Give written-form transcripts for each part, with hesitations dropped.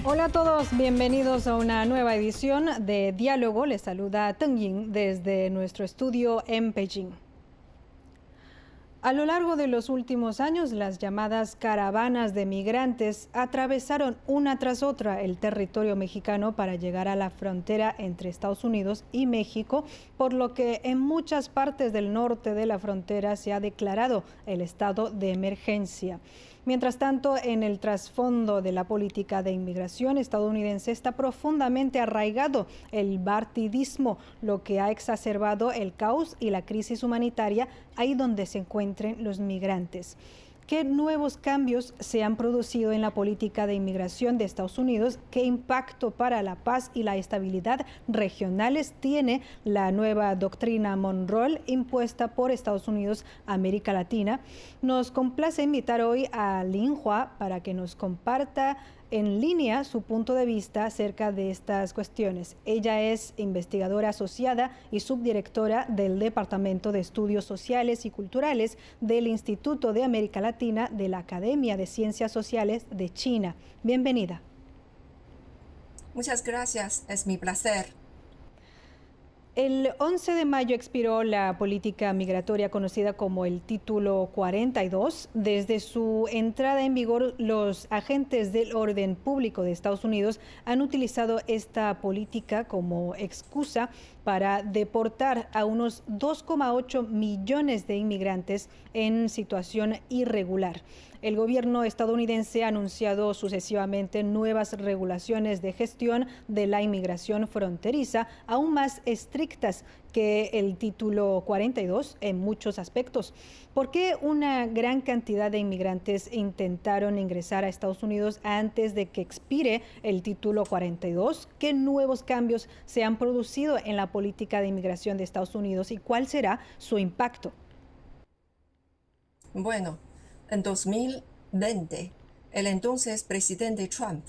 Hola a todos, bienvenidos a una nueva edición de Diálogo. Les saluda Teng Ying desde nuestro estudio en Beijing. A lo largo de los últimos años, las llamadas caravanas de migrantes atravesaron una tras otra el territorio mexicano para llegar a la frontera entre Estados Unidos y México, por lo que en muchas partes del norte de la frontera se ha declarado el estado de emergencia. Mientras tanto, en el trasfondo de la política de inmigración estadounidense está profundamente arraigado el bipartidismo, lo que ha exacerbado el caos y la crisis humanitaria ahí donde se encuentren los migrantes. ¿Qué nuevos cambios se han producido en la política de inmigración de Estados Unidos? ¿Qué impacto para la paz y la estabilidad regionales tiene la nueva doctrina Monroe impuesta por Estados Unidos a América Latina? Nos complace invitar hoy a Lin Hua para que nos comparta en línea su punto de vista acerca de estas cuestiones. Ella es investigadora asociada y subdirectora del Departamento de Estudios Sociales y Culturales del Instituto de América Latina de la Academia de Ciencias Sociales de China. Bienvenida. Muchas gracias, es mi placer. El 11 de mayo expiró la política migratoria conocida como el Título 42. Desde su entrada en vigor, los agentes del orden público de Estados Unidos han utilizado esta política como excusa para deportar a unos 2,8 millones de inmigrantes en situación irregular. El gobierno estadounidense ha anunciado sucesivamente nuevas regulaciones de gestión de la inmigración fronteriza, aún más estrictas que el Título 42 en muchos aspectos. ¿Por qué una gran cantidad de inmigrantes intentaron ingresar a Estados Unidos antes de que expire el Título 42? ¿Qué nuevos cambios se han producido en la política de inmigración de Estados Unidos y cuál será su impacto? Bueno, en 2020, el entonces presidente Trump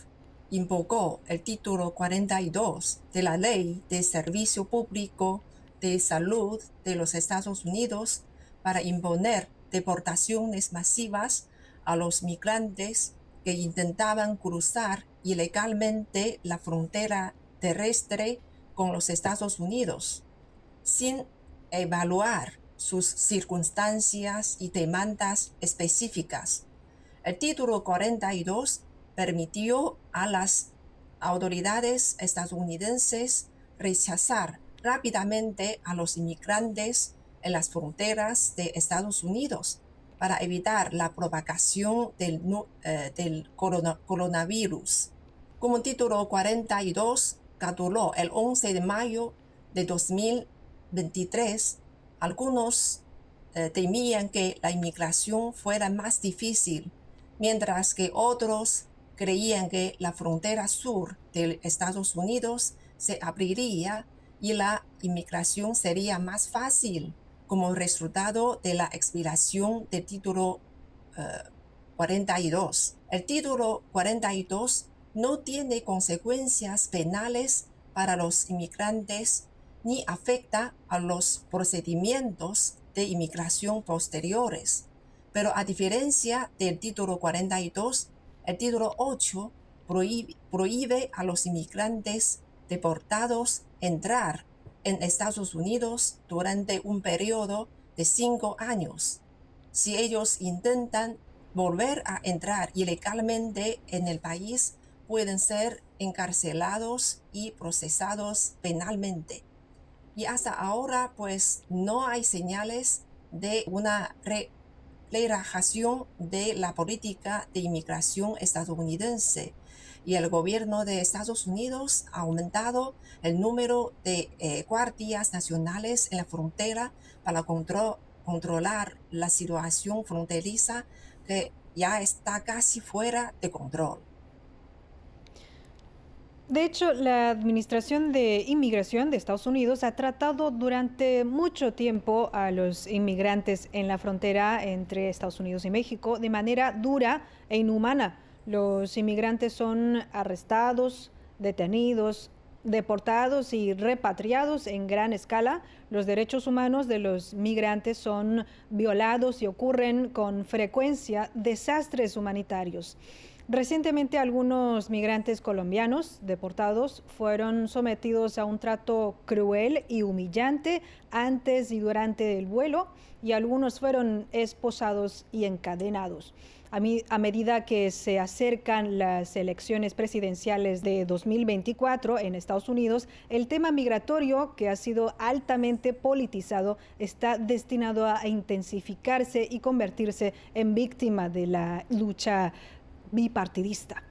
invocó el título 42 de la Ley de Servicio Público de Salud de los Estados Unidos para imponer deportaciones masivas a los migrantes que intentaban cruzar ilegalmente la frontera terrestre con los Estados Unidos, sin evaluar sus circunstancias y demandas específicas. El título 42 permitió a las autoridades estadounidenses rechazar rápidamente a los inmigrantes en las fronteras de Estados Unidos para evitar la propagación del coronavirus. Como título 42 caducó el 11 de mayo de 2023, algunos temían que la inmigración fuera más difícil, mientras que otros creían que la frontera sur de Estados Unidos se abriría y la inmigración sería más fácil como resultado de la expiración del título 42. El título 42 no tiene consecuencias penales para los inmigrantes ni afecta a los procedimientos de inmigración posteriores. Pero a diferencia del título 42, el título 8 prohíbe a los inmigrantes deportados entrar en Estados Unidos durante un periodo de 5 años. Si ellos intentan volver a entrar ilegalmente en el país, pueden ser encarcelados y procesados penalmente. Y hasta ahora, pues, no hay señales de una relajación de la política de inmigración estadounidense. Y el gobierno de Estados Unidos ha aumentado el número de guardias nacionales en la frontera para controlar la situación fronteriza que ya está casi fuera de control. De hecho, la Administración de Inmigración de Estados Unidos ha tratado durante mucho tiempo a los inmigrantes en la frontera entre Estados Unidos y México de manera dura e inhumana. Los inmigrantes son arrestados, detenidos, deportados y repatriados en gran escala. Los derechos humanos de los migrantes son violados y ocurren con frecuencia desastres humanitarios. Recientemente algunos migrantes colombianos deportados fueron sometidos a un trato cruel y humillante antes y durante el vuelo y algunos fueron esposados y encadenados. A medida que se acercan las elecciones presidenciales de 2024 en Estados Unidos, el tema migratorio, que ha sido altamente politizado, está destinado a intensificarse y convertirse en víctima de la lucha bipartidista.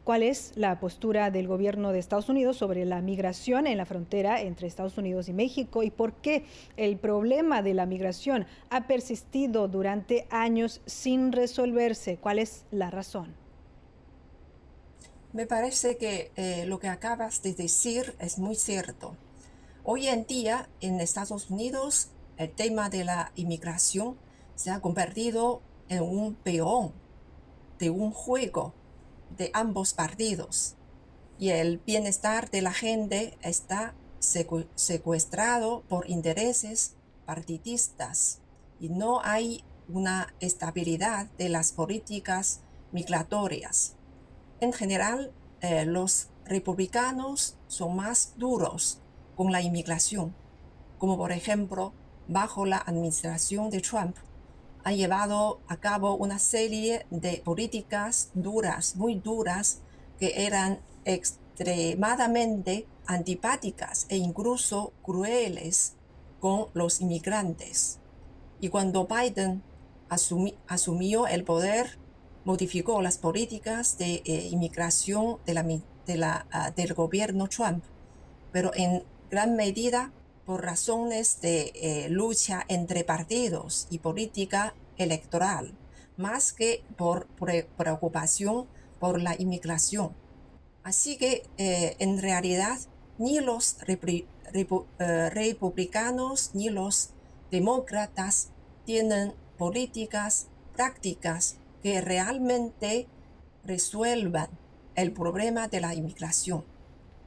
¿Cuál es la postura del gobierno de Estados Unidos sobre la migración en la frontera entre Estados Unidos y México y por qué el problema de la migración ha persistido durante años sin resolverse? ¿Cuál es la razón? Me parece que lo que acabas de decir es muy cierto. Hoy en día en Estados Unidos el tema de la inmigración se ha convertido en un peón de un juego de ambos partidos y el bienestar de la gente está secuestrado por intereses partidistas y no hay una estabilidad de las políticas migratorias. En general, los republicanos son más duros con la inmigración, como por ejemplo, bajo la administración de Trump, ha llevado a cabo una serie de políticas duras, muy duras, que eran extremadamente antipáticas e incluso crueles con los inmigrantes. Y cuando Biden asumió el poder, modificó las políticas de inmigración del gobierno Trump, pero en gran medida por razones de lucha entre partidos y política electoral, más que por preocupación por la inmigración. Así que en realidad ni los republicanos ni los demócratas tienen políticas prácticas que realmente resuelvan el problema de la inmigración.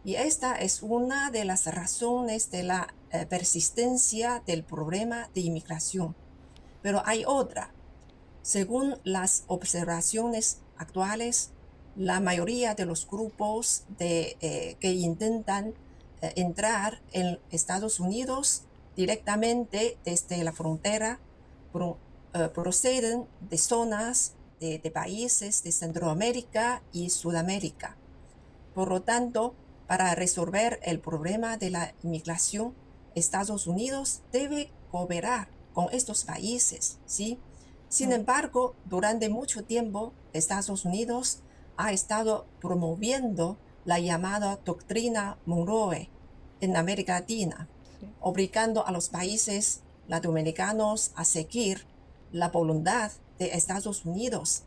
Y esta es una de las razones de la persistencia del problema de inmigración. Pero hay otra. Según las observaciones actuales, la mayoría de los grupos que intentan entrar en Estados Unidos directamente desde la frontera proceden de zonas de países de Centroamérica y Sudamérica. Por lo tanto, para resolver el problema de la inmigración, Estados Unidos debe cooperar con estos países, ¿sí? Sin embargo, durante mucho tiempo, Estados Unidos ha estado promoviendo la llamada doctrina Monroe en América Latina, obligando a los países latinoamericanos a seguir la voluntad de Estados Unidos.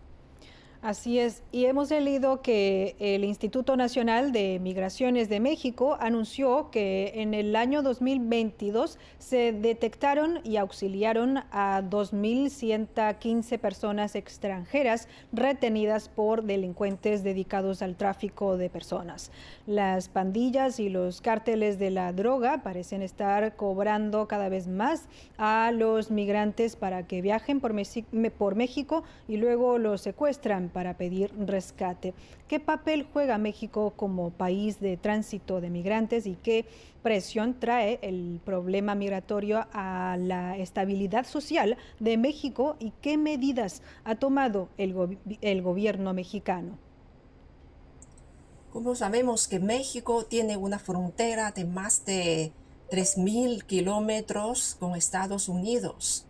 Así es, y hemos leído que el Instituto Nacional de Migraciones de México anunció que en el año 2022 se detectaron y auxiliaron a 2.115 personas extranjeras retenidas por delincuentes dedicados al tráfico de personas. Las pandillas y los cárteles de la droga parecen estar cobrando cada vez más a los migrantes para que viajen por México y luego los secuestran para pedir rescate. ¿Qué papel juega México como país de tránsito de migrantes y qué presión trae el problema migratorio a la estabilidad social de México y qué medidas ha tomado el gobierno mexicano? Como sabemos que México tiene una frontera de más de 3.000 kilómetros con Estados Unidos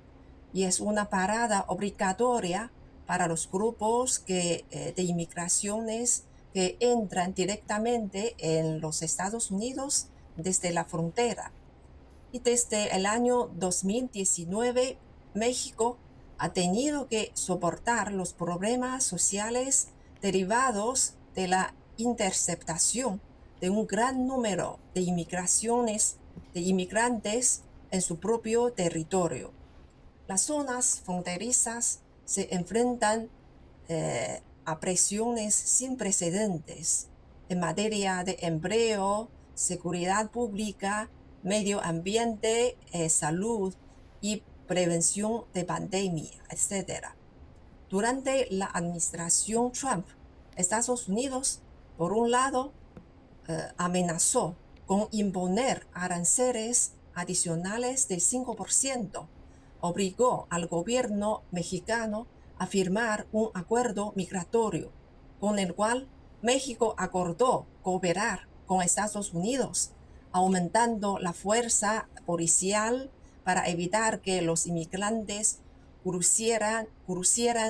y es una parada obligatoria para los grupos de inmigraciones que entran directamente en los Estados Unidos desde la frontera. Y desde el año 2019, México ha tenido que soportar los problemas sociales derivados de la interceptación de un gran número de inmigrantes en su propio territorio. Las zonas fronterizas se enfrentan a presiones sin precedentes en materia de empleo, seguridad pública, medio ambiente, salud y prevención de pandemia, etc. Durante la administración Trump, Estados Unidos, por un lado, amenazó con imponer aranceles adicionales del 5%, obligó al gobierno mexicano a firmar un acuerdo migratorio con el cual México acordó cooperar con Estados Unidos, aumentando la fuerza policial para evitar que los inmigrantes crucieran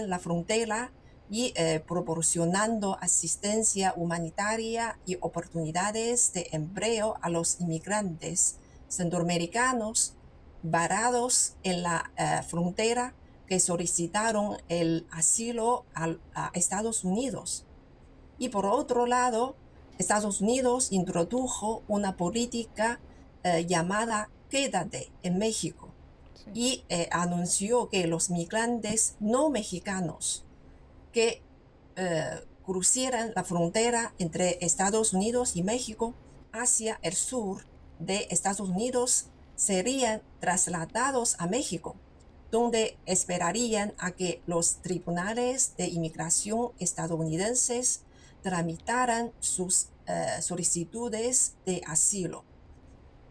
la frontera y proporcionando asistencia humanitaria y oportunidades de empleo a los inmigrantes centroamericanos varados en la frontera que solicitaron el asilo a Estados Unidos. Y por otro lado, Estados Unidos introdujo una política llamada Quédate en México, sí, y anunció que los migrantes no mexicanos que crucieran la frontera entre Estados Unidos y México hacia el sur de Estados Unidos serían trasladados a México, donde esperarían a que los tribunales de inmigración estadounidenses tramitaran sus solicitudes de asilo.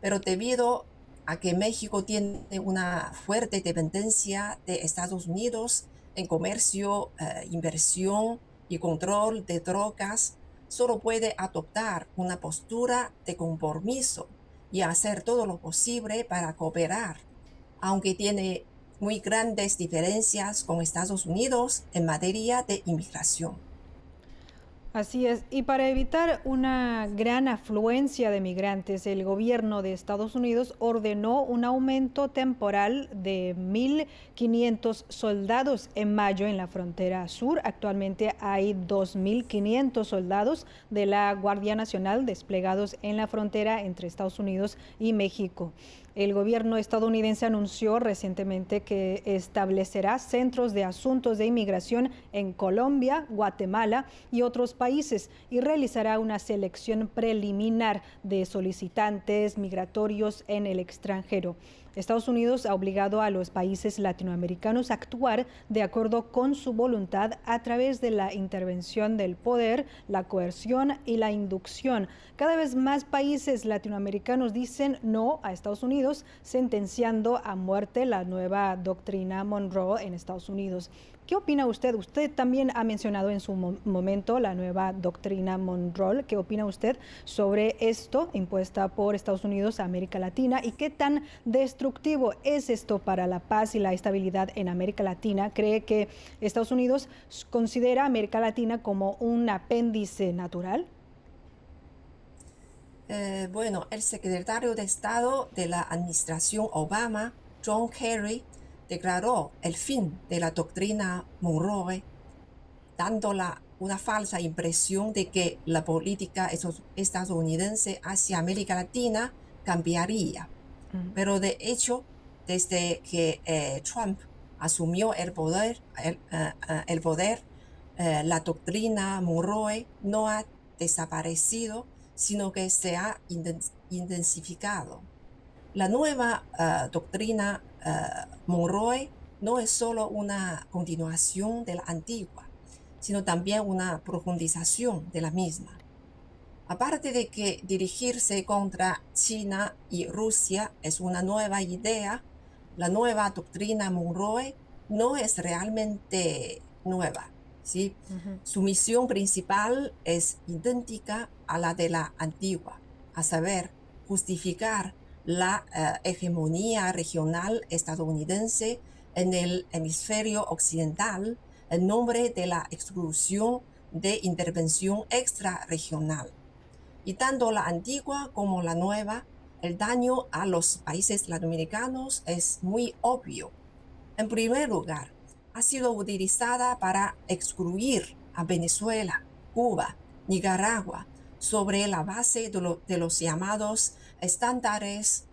Pero debido a que México tiene una fuerte dependencia de Estados Unidos en comercio, inversión y control de drogas, solo puede adoptar una postura de compromiso y hacer todo lo posible para cooperar, aunque tiene muy grandes diferencias con Estados Unidos en materia de inmigración. Así es, y para evitar una gran afluencia de migrantes, el gobierno de Estados Unidos ordenó un aumento temporal de 1.500 soldados en mayo en la frontera sur. Actualmente hay 2.500 soldados de la Guardia Nacional desplegados en la frontera entre Estados Unidos y México. El gobierno estadounidense anunció recientemente que establecerá centros de asuntos de inmigración en Colombia, Guatemala y otros países y realizará una selección preliminar de solicitantes migratorios en el extranjero. Estados Unidos ha obligado a los países latinoamericanos a actuar de acuerdo con su voluntad a través de la intervención del poder, la coerción y la inducción. Cada vez más países latinoamericanos dicen no a Estados Unidos, sentenciando a muerte la nueva doctrina Monroe en Estados Unidos. ¿Qué opina usted? Usted también ha mencionado en su momento la nueva doctrina Monroe. ¿Qué opina usted sobre esto impuesta por Estados Unidos a América Latina y qué tan destructivo es esto para la paz y la estabilidad en América Latina? ¿Cree que Estados Unidos considera a América Latina como un apéndice natural? Bueno, el secretario de Estado de la administración Obama, John Kerry, declaró el fin de la doctrina Monroe, dando una falsa impresión de que la política estadounidense hacia América Latina cambiaría. Pero de hecho, desde que Trump asumió el poder, la doctrina Monroe no ha desaparecido, sino que se ha intensificado. La nueva doctrina Monroe no es solo una continuación de la antigua, sino también una profundización de la misma. Aparte de que dirigirse contra China y Rusia es una nueva idea, la nueva doctrina Monroe no es realmente nueva, ¿sí? Su misión principal es idéntica a la de la antigua, a saber, justificar la hegemonía regional estadounidense en el hemisferio occidental en nombre de la exclusión de intervención extrarregional. Y tanto la antigua como la nueva, el daño a los países latinoamericanos es muy obvio. En primer lugar, ha sido utilizada para excluir a Venezuela, Cuba, Nicaragua, sobre la base de los llamados estándares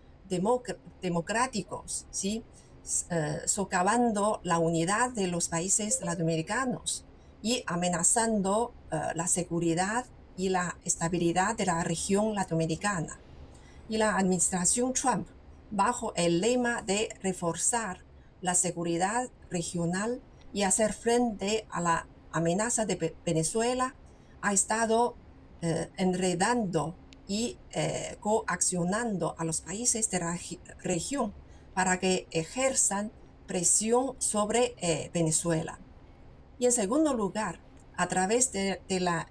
democráticos, ¿sí? Socavando la unidad de los países latinoamericanos y amenazando la seguridad y la estabilidad de la región latinoamericana. Y la administración Trump, bajo el lema de reforzar la seguridad regional y hacer frente a la amenaza de Venezuela, ha estado enredando y coaccionando a los países de la región para que ejerzan presión sobre Venezuela. Y en segundo lugar, a través de la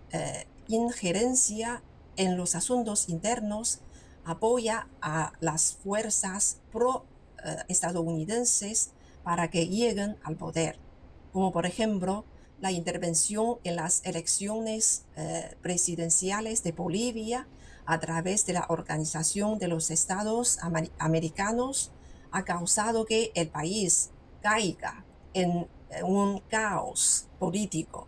injerencia en los asuntos internos, apoya a las fuerzas pro-estadounidenses para que lleguen al poder, como por ejemplo la intervención en las elecciones presidenciales de Bolivia a través de la Organización de los Estados Americanos, ha causado que el país caiga en un caos político.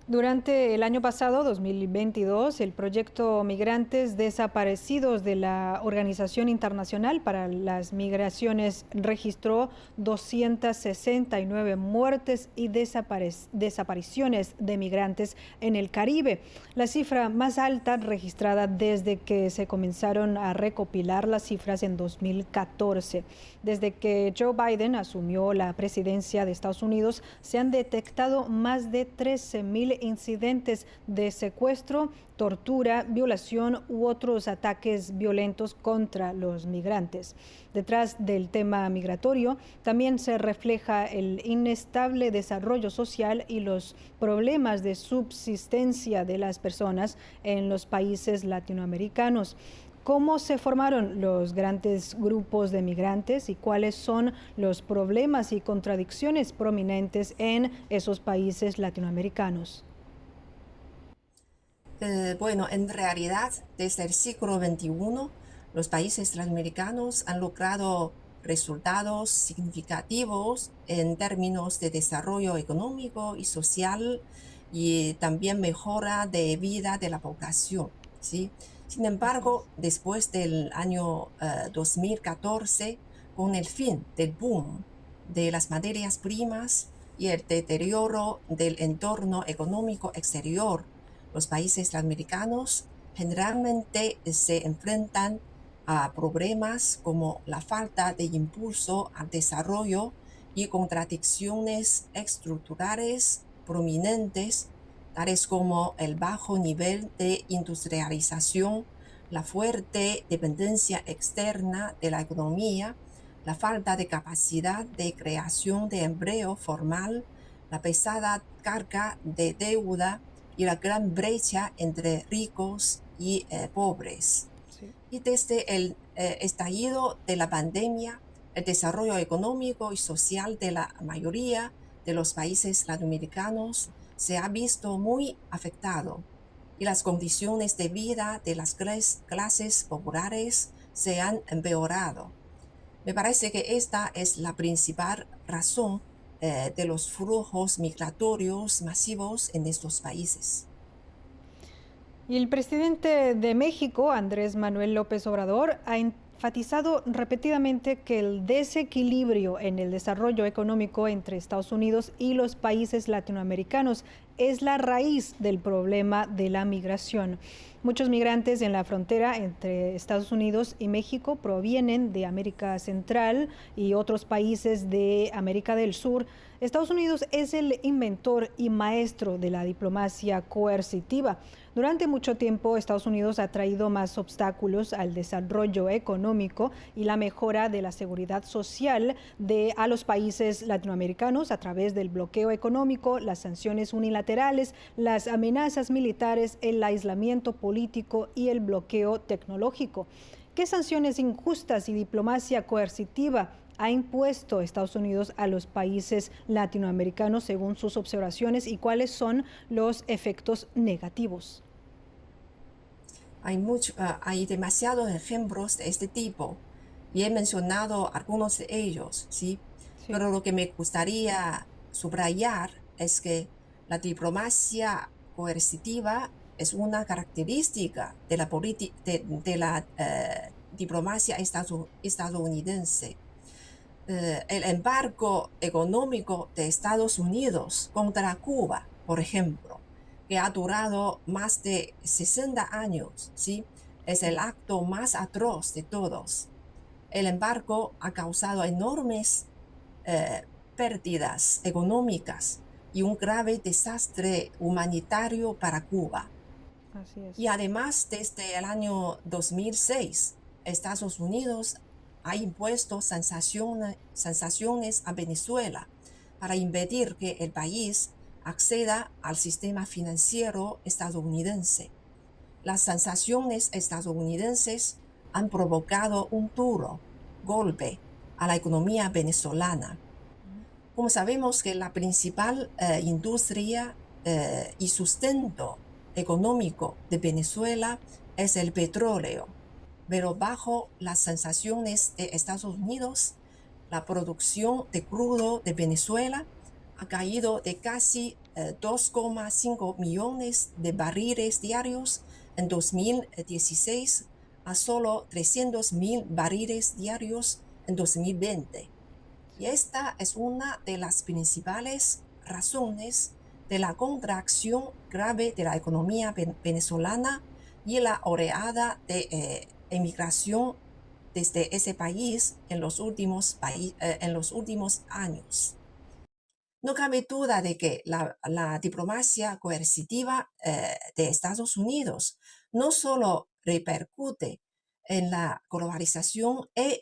Durante el año pasado, 2022, el proyecto Migrantes Desaparecidos de la Organización Internacional para las Migraciones registró 269 muertes y desapariciones de migrantes en el Caribe, la cifra más alta registrada desde que se comenzaron a recopilar las cifras en 2014. Desde que Joe Biden asumió la presidencia de Estados Unidos, se han detectado más de 13.000 incidentes de secuestro, tortura, violación u otros ataques violentos contra los migrantes. Detrás del tema migratorio también se refleja el inestable desarrollo social y los problemas de subsistencia de las personas en los países latinoamericanos. ¿Cómo se formaron los grandes grupos de migrantes y cuáles son los problemas y contradicciones prominentes en esos países latinoamericanos? Bueno, en realidad, desde el siglo XXI, los países latinoamericanos han logrado resultados significativos en términos de desarrollo económico y social y también mejora de vida de la población, ¿sí? Sin embargo, después del año 2014, con el fin del boom de las materias primas y el deterioro del entorno económico exterior, los países latinoamericanos generalmente se enfrentan a problemas como la falta de impulso al desarrollo y contradicciones estructurales prominentes, tales como el bajo nivel de industrialización, la fuerte dependencia externa de la economía, la falta de capacidad de creación de empleo formal, la pesada carga de deuda y la gran brecha entre ricos y pobres. Sí. Y desde el estallido de la pandemia, el desarrollo económico y social de la mayoría de los países latinoamericanos se ha visto muy afectado y las condiciones de vida de las clases populares se han empeorado. Me parece que esta es la principal razón de los flujos migratorios masivos en estos países. Y el presidente de México, Andrés Manuel López Obrador, ha enfatizado repetidamente que el desequilibrio en el desarrollo económico entre Estados Unidos y los países latinoamericanos es la raíz del problema de la migración. Muchos migrantes en la frontera entre Estados Unidos y México provienen de América Central y otros países de América del Sur. Estados Unidos es el inventor y maestro de la diplomacia coercitiva. Durante mucho tiempo, Estados Unidos ha traído más obstáculos al desarrollo económico y la mejora de la seguridad social a los países latinoamericanos a través del bloqueo económico, las sanciones unilaterales, las amenazas militares, el aislamiento político y el bloqueo tecnológico. ¿Qué sanciones injustas y diplomacia coercitiva ha impuesto Estados Unidos a los países latinoamericanos según sus observaciones y cuáles son los efectos negativos? Hay demasiados ejemplos de este tipo y he mencionado algunos de ellos, ¿sí? Sí. Pero lo que me gustaría subrayar es que la diplomacia coercitiva es una característica de la diplomacia estadounidense. El embargo económico de Estados Unidos contra Cuba, por ejemplo, que ha durado más de 60 años, ¿sí? Es el acto más atroz de todos. El embargo ha causado enormes pérdidas económicas y un grave desastre humanitario para Cuba. Así es. Y además, desde el año 2006, Estados Unidos ha impuesto sanciones a Venezuela para impedir que el país acceda al sistema financiero estadounidense. Las sanciones estadounidenses han provocado un duro golpe a la economía venezolana. Como sabemos que la principal industria y sustento económico de Venezuela es el petróleo, pero bajo las sanciones de Estados Unidos, la producción de crudo de Venezuela ha caído de casi 2,5 millones de barriles diarios en 2016 a solo 300.000 barriles diarios en 2020. Y esta es una de las principales razones de la contracción grave de la economía venezolana y la oleada de emigración desde ese país en los últimos años. No cabe duda de que la diplomacia coercitiva de Estados Unidos no solo repercute en la globalización e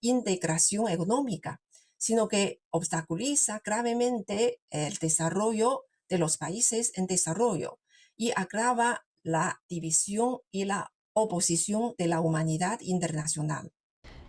integración económica, sino que obstaculiza gravemente el desarrollo de los países en desarrollo y agrava la división y la oposición de la humanidad internacional.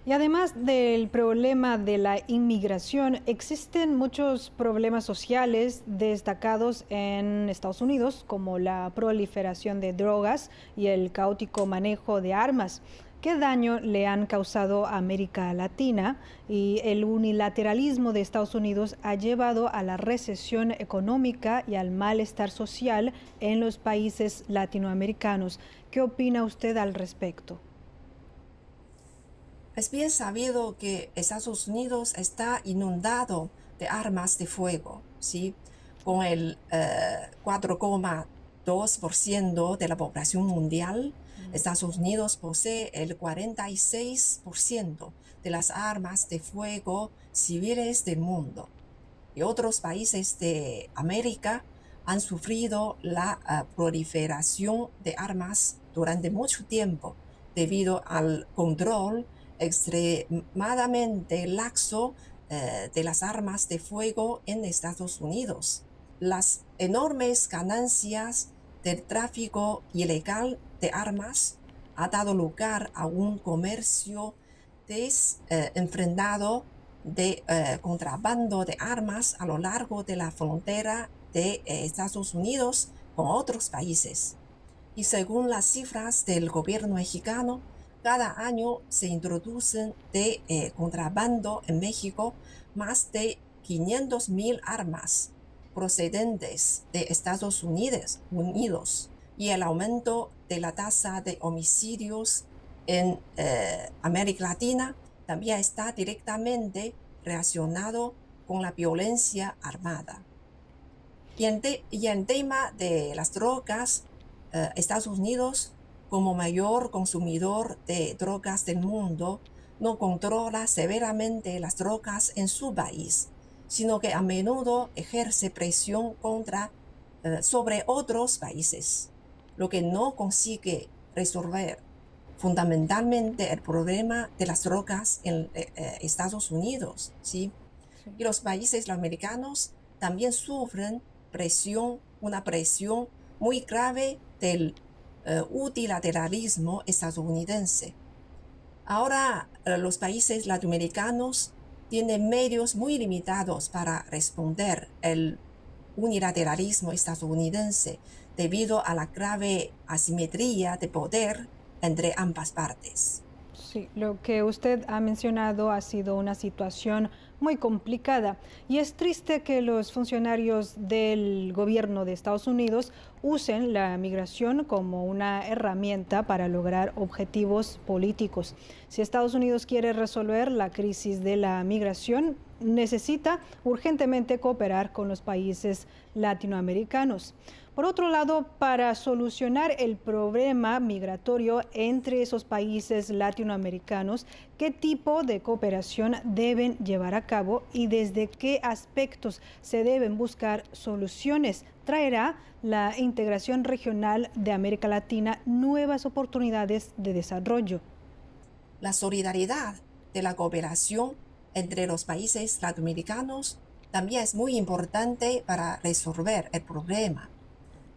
Y además del problema de la inmigración, existen muchos problemas sociales destacados en Estados Unidos, como la proliferación de drogas y el caótico manejo de armas. ¿Qué daño le han causado a América Latina? Y el unilateralismo de Estados Unidos ha llevado a la recesión económica y al malestar social en los países latinoamericanos. ¿Qué opina usted al respecto? Es bien sabido que Estados Unidos está inundado de armas de fuego, ¿sí? Con el 4,2% de la población mundial, Estados Unidos posee el 46% de las armas de fuego civiles del mundo. Y otros países de América han sufrido la proliferación de armas durante mucho tiempo debido al control extremadamente laxo de las armas de fuego en Estados Unidos. Las enormes ganancias del tráfico ilegal de armas ha dado lugar a un comercio desenfrenado de contrabando de armas a lo largo de la frontera de Estados Unidos con otros países. Y según las cifras del gobierno mexicano, cada año se introducen de contrabando en México más de 500.000 armas procedentes de Estados Unidos, y el aumento de la tasa de homicidios en América Latina también está directamente relacionado con la violencia armada. Y en tema de las drogas, Estados Unidos, como mayor consumidor de drogas del mundo, no controla severamente las drogas en su país, sino que a menudo ejerce presión sobre otros países, lo que no consigue resolver fundamentalmente el problema de las drogas en Estados Unidos, ¿sí? Sí. Y los países americanos también sufren una presión muy grave del unilateralismo estadounidense. Ahora los países latinoamericanos tienen medios muy limitados para responder al unilateralismo estadounidense debido a la grave asimetría de poder entre ambas partes. Sí, lo que usted ha mencionado ha sido una situación muy complicada y es triste que los funcionarios del gobierno de Estados Unidos usen la migración como una herramienta para lograr objetivos políticos. Si Estados Unidos quiere resolver la crisis de la migración, necesita urgentemente cooperar con los países latinoamericanos. Por otro lado, para solucionar el problema migratorio entre esos países latinoamericanos, ¿qué tipo de cooperación deben llevar a cabo y desde qué aspectos se deben buscar soluciones? ¿Traerá la integración regional de América Latina nuevas oportunidades de desarrollo? La solidaridad de la cooperación entre los países latinoamericanos también es muy importante para resolver el problema.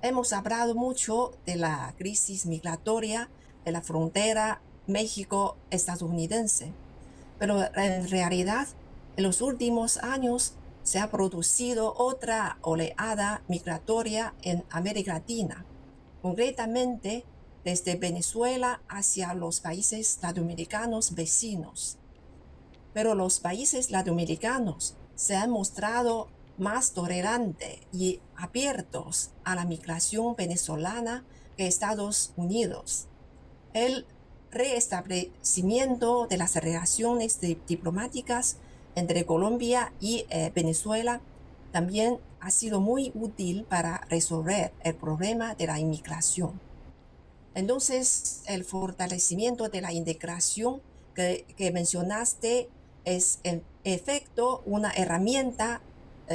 Hemos hablado mucho de la crisis migratoria de la frontera México-estadounidense, pero en realidad en los últimos años se ha producido otra oleada migratoria en América Latina, concretamente desde Venezuela hacia los países latinoamericanos vecinos. Pero los países latinoamericanos se han mostrado más tolerantes y abiertos a la migración venezolana que Estados Unidos. El restablecimiento de las relaciones diplomáticas entre Colombia y Venezuela también ha sido muy útil para resolver el problema de la inmigración. Entonces, el fortalecimiento de la integración que mencionaste es en efecto una herramienta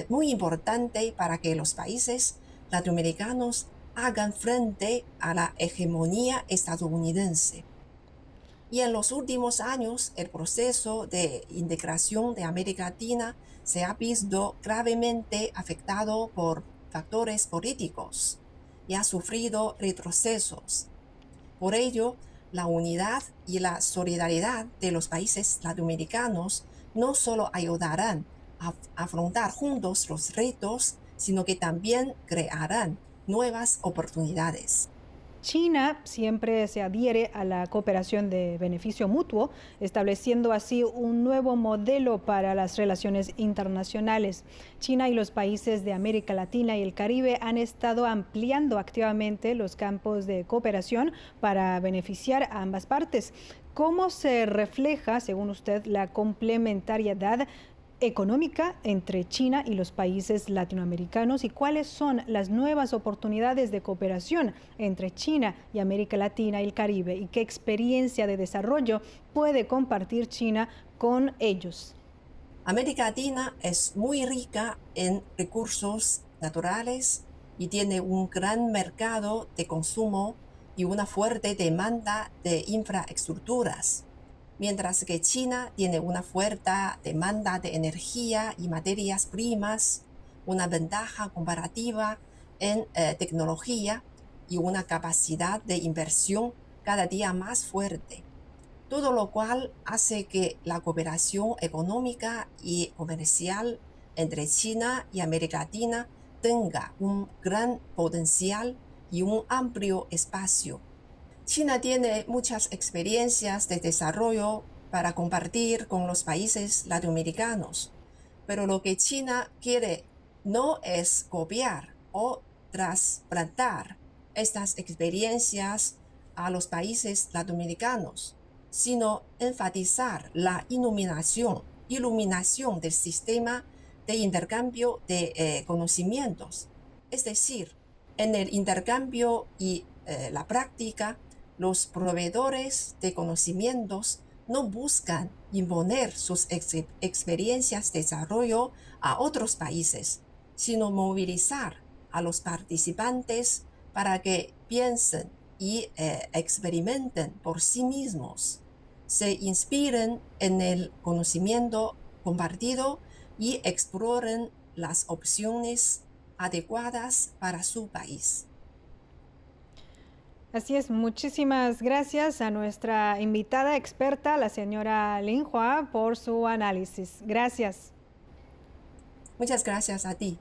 muy importante para que los países latinoamericanos hagan frente a la hegemonía estadounidense. Y en los últimos años, el proceso de integración de América Latina se ha visto gravemente afectado por factores políticos y ha sufrido retrocesos. Por ello, la unidad y la solidaridad de los países latinoamericanos no solo ayudarán a afrontar juntos los retos, sino que también crearán nuevas oportunidades. China siempre se adhiere a la cooperación de beneficio mutuo, estableciendo así un nuevo modelo para las relaciones internacionales. China y los países de América Latina y el Caribe han estado ampliando activamente los campos de cooperación para beneficiar a ambas partes. ¿Cómo se refleja, según usted, la complementariedad económica entre China y los países latinoamericanos y cuáles son las nuevas oportunidades de cooperación entre China y América Latina y el Caribe y qué experiencia de desarrollo puede compartir China con ellos? América Latina es muy rica en recursos naturales y tiene un gran mercado de consumo y una fuerte demanda de infraestructuras. Mientras que China tiene una fuerte demanda de energía y materias primas, una ventaja comparativa en tecnología y una capacidad de inversión cada día más fuerte. Todo lo cual hace que la cooperación económica y comercial entre China y América Latina tenga un gran potencial y un amplio espacio. China tiene muchas experiencias de desarrollo para compartir con los países latinoamericanos, pero lo que China quiere no es copiar o trasplantar estas experiencias a los países latinoamericanos, sino enfatizar la iluminación del sistema de intercambio de conocimientos. Es decir, en el intercambio y la práctica, los proveedores de conocimientos no buscan imponer sus experiencias de desarrollo a otros países, sino movilizar a los participantes para que piensen y experimenten por sí mismos, se inspiren en el conocimiento compartido y exploren las opciones adecuadas para su país. Así es, muchísimas gracias a nuestra invitada experta, la señora Lin Hua, por su análisis. Gracias. Muchas gracias a ti.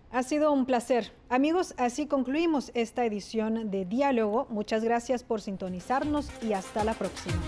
Ha sido un placer. Amigos, así concluimos esta edición de Diálogo. Muchas gracias por sintonizarnos y hasta la próxima.